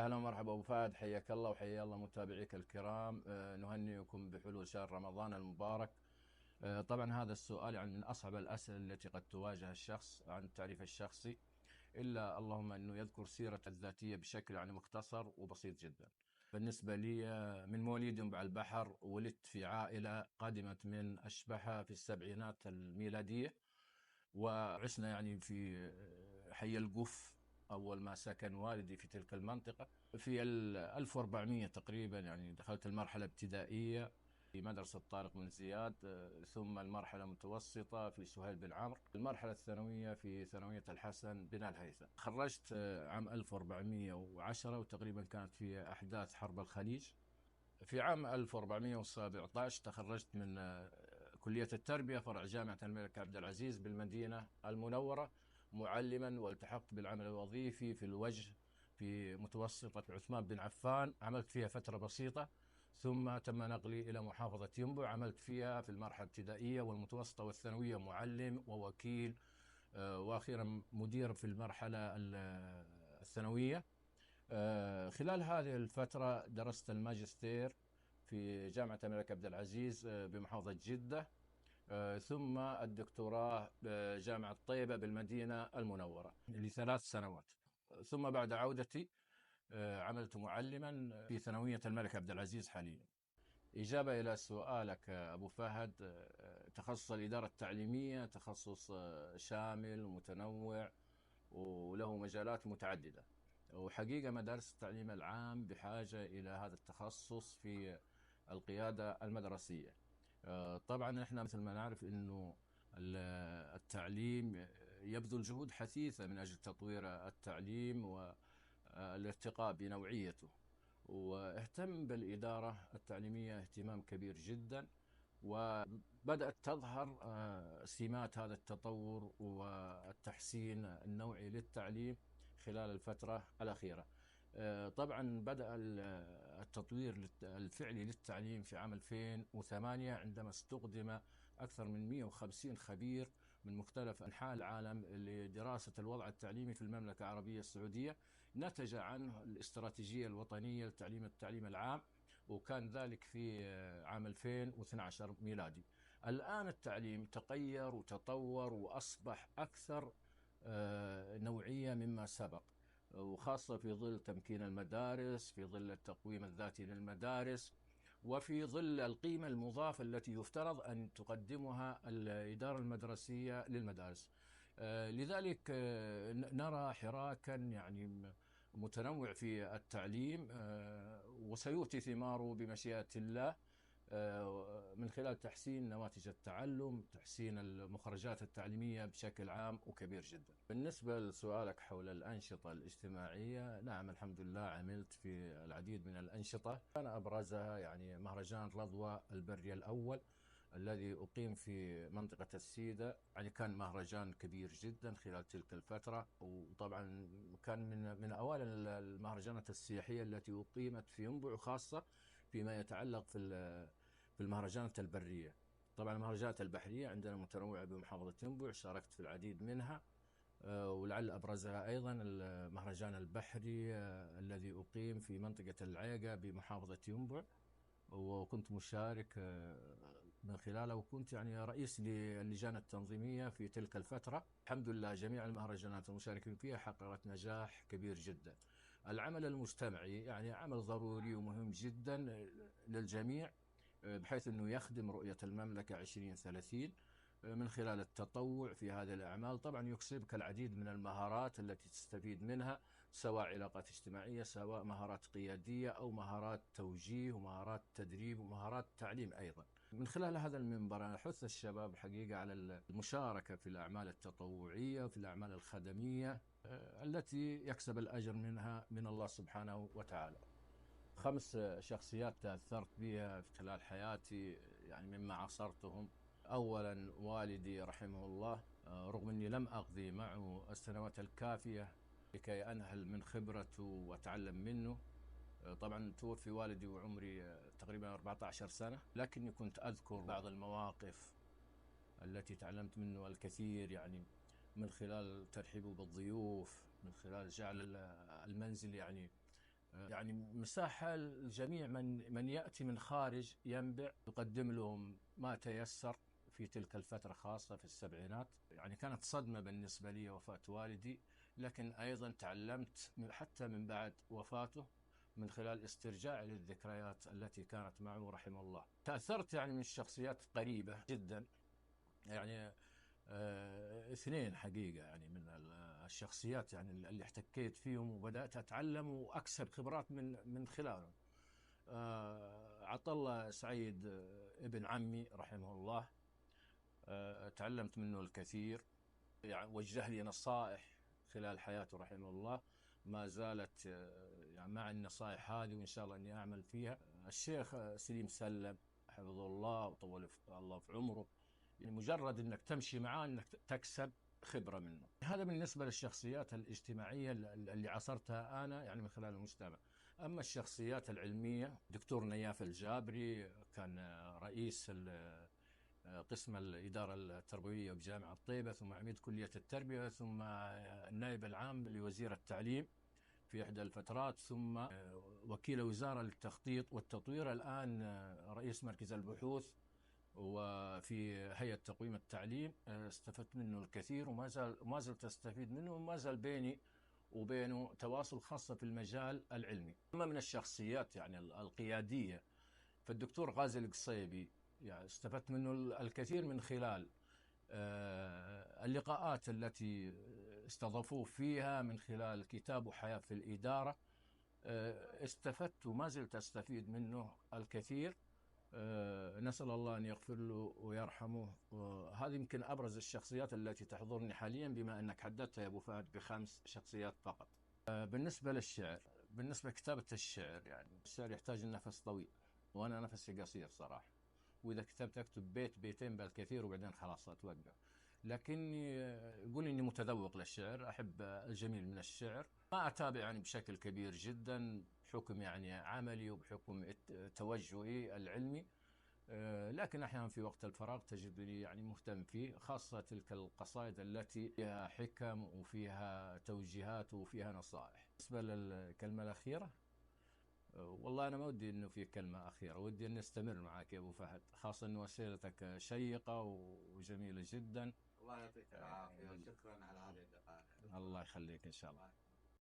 أهلا ومرحبا أبو فهد، حياك الله وحيا الله متابعيك الكرام. نهنئكم بحلول شهر رمضان المبارك. طبعا هذا السؤال يعني من أصعب الأسئلة التي قد تواجه الشخص عن التعريف الشخصي، إلا اللهم أنه يذكر سيرته الذاتية بشكل يعني مختصر وبسيط جدا. بالنسبة لي من مواليد ينبع البحر، ولدت في عائلة قادمة من أشبحة في السبعينات الميلادية، وعشنا يعني في حي القف أول ما سكن والدي في تلك المنطقة. في 1400 تقريبا يعني دخلت المرحلة الابتدائية في مدرسة طارق بن زياد، ثم المرحلة المتوسطة في سهيل بن عمرو، المرحلة الثانوية في ثانوية الحسن بن الهيثم. خرجت عام 1410، وتقريبا كانت في أحداث حرب الخليج. في عام 1417 تخرجت من كلية التربية فرع جامعة الملك عبد العزيز بالمدينة المنورة معلما، والتحقت بالعمل الوظيفي في الوجه في متوسطة عثمان بن عفان، عملت فيها فترة بسيطة، ثم تم نقلي إلى محافظة ينبع، عملت فيها في المرحلة الابتدائية والمتوسطة والثانوية معلم ووكيل، وأخيرا مدير في المرحلة الثانوية. خلال هذه الفترة درست الماجستير في جامعة الملك عبد العزيز بمحافظة جدة، ثم الدكتوراه بجامعة طيبة بالمدينة المنورة ل3 سنوات. ثم بعد عودتي عملت معلما في ثانوية الملك عبد العزيز حاليا. إجابة إلى سؤالك أبو فهد، تخصص الإدارة التعليمية تخصص شامل ومتنوع وله مجالات متعددة، وحقيقة مدارس التعليم العام بحاجة إلى هذا التخصص في القيادة المدرسية. طبعا احنا مثل ما نعرف انه التعليم يبذل جهود حثيثة من اجل تطوير التعليم والارتقاء بنوعيته، واهتم بالإدارة التعليمية اهتمام كبير جدا، وبدأت تظهر سمات هذا التطور والتحسين النوعي للتعليم خلال الفترة الأخيرة. طبعا بدأ التطوير الفعلي للتعليم في عام 2008 عندما استخدم أكثر من 150 خبير من مختلف أنحاء العالم لدراسة الوضع التعليمي في المملكة العربية السعودية. نتج عنه الاستراتيجية الوطنية لتعليم التعليم العام، وكان ذلك في عام 2012 ميلادي. الآن التعليم تغير وتطور وأصبح أكثر نوعية مما سبق، وخاصة في ظل تمكين المدارس، في ظل التقويم الذاتي للمدارس، وفي ظل القيمة المضافة التي يفترض أن تقدمها الإدارة المدرسية للمدارس. لذلك نرى حراكا يعني متنوع في التعليم، وسيؤتي ثماره بمشيئة الله من خلال تحسين نواتج التعلم، تحسين المخرجات التعليمية بشكل عام وكبير جدا. بالنسبة لسؤالك حول الأنشطة الاجتماعية، نعم الحمد لله عملت في العديد من الأنشطة، كان أبرزها يعني مهرجان رضوى البري الأول الذي أقيم في منطقة السيدة. يعني كان مهرجان كبير جدا خلال تلك الفترة، وطبعا كان من أوائل المهرجانات السياحية التي أقيمت في ينبع، خاصة فيما يتعلق في المهرجانات البرية. طبعا المهرجانات البحرية عندنا متنوعة بمحافظة ينبع، شاركت في العديد منها، ولعل أبرزها أيضا المهرجان البحري الذي أقيم في منطقة العيقة بمحافظة ينبع، وكنت مشارك من خلاله، وكنت يعني رئيس للجان التنظيمية في تلك الفترة. الحمد لله جميع المهرجانات المشاركين فيها حققت نجاح كبير جدا. العمل المجتمعي يعني عمل ضروري ومهم جدا للجميع، بحيث أنه يخدم رؤية المملكة 2030 من خلال التطوع في هذه الأعمال. طبعا يكسبك العديد من المهارات التي تستفيد منها، سواء علاقات اجتماعية، سواء مهارات قيادية، أو مهارات توجيه ومهارات تدريب ومهارات تعليم أيضا. من خلال هذا المنبر أنا أحث الشباب الحقيقة على المشاركة في الأعمال التطوعية وفي الأعمال الخدمية التي يكسب الأجر منها من الله سبحانه وتعالى. 5 شخصيات تأثرت بها في خلال حياتي يعني مما عاصرتهم. أولا والدي رحمه الله، رغم أني لم أقضي معه السنوات الكافية لكي أنهل من خبرته وأتعلم منه. طبعا توفي والدي وعمري تقريبا 14 سنة، لكني كنت أذكر بعض المواقف التي تعلمت منه الكثير، يعني من خلال ترحيبه بالضيوف، من خلال جعل المنزل يعني يعني مساحة لجميع من يأتي من خارج ينبع، يقدم لهم ما تيسر في تلك الفترة، خاصة في السبعينات. يعني كانت صدمة بالنسبة لي وفاة والدي، لكن أيضا تعلمت حتى من بعد وفاته من خلال استرجاع للذكريات التي كانت معه رحمه الله. تأثرت يعني من شخصيات قريبة جدا، يعني اثنين حقيقة، يعني من الشخصيات يعني اللي احتكيت فيهم وبدأت أتعلم وأكسب خبرات من خلالهم. عطلة سعيد ابن عمي رحمه الله، تعلمت منه الكثير، يعني وجه لي نصائح خلال حياته رحمه الله، ما زالت يعني مع النصائح هذه، وإن شاء الله أني أعمل فيها. الشيخ سليم سلم حفظه الله وطول الله في عمره، يعني مجرد أنك تمشي معاه أنك تكسب خبرة منه. هذا بالنسبة للشخصيات الاجتماعية اللي عصرتها أنا يعني من خلال المجتمع. أما الشخصيات العلمية، دكتور نياف الجابري كان رئيس قسم الإدارة التربوية بجامعة طيبة، ثم عميد كلية التربية، ثم النائب العام لوزير التعليم في إحدى الفترات، ثم وكيل وزارة للتخطيط والتطوير، الآن رئيس مركز البحوث وفي هيئة تقويم التعليم. استفدت منه الكثير وما زلت أستفيد منه، وما زال بيني وبينه تواصل، خاصة في المجال العلمي. أما من الشخصيات يعني القيادية، فالدكتور غازي القصيبي يعني استفدت منه الكثير من خلال اللقاءات التي استضافوه فيها، من خلال كتابه حياة في الإدارة. استفدت وما زلت أستفيد منه الكثير. نسأل الله أن يغفر له ويرحمه. هذه يمكن أبرز الشخصيات التي تحضرني حاليا، بما أنك حددت يا أبو فهد ب5 شخصيات فقط. بالنسبة للشعر، بالنسبة لكتابة الشعر، يعني الشعر يحتاج النفس طويل، وأنا نفسي قصير صراحة، وإذا كتبت أكتب بيت بيتين بالكثير وبعدين خلاص أتوقف. لكني قول إني متذوق للشعر، أحب الجميل من الشعر. ما أتابع يعني بشكل كبير جدا بحكم يعني عملي وبحكم توجهي العلمي، لكن أحيانا في وقت الفراغ تجدني يعني مهتم فيه، خاصة تلك القصائد التي فيها حكم وفيها توجيهات وفيها نصائح. بالنسبة للكلمة الأخيرة، والله أنا ما ودي إنه في كلمة أخيرة، ودي أن نستمر معك يا أبو فهد، خاصة أن أسئلتك شيقة وجميلة جدا. الله يعطيك العافية وشكرا على هذه اللقاء. الله يخليك إن شاء الله.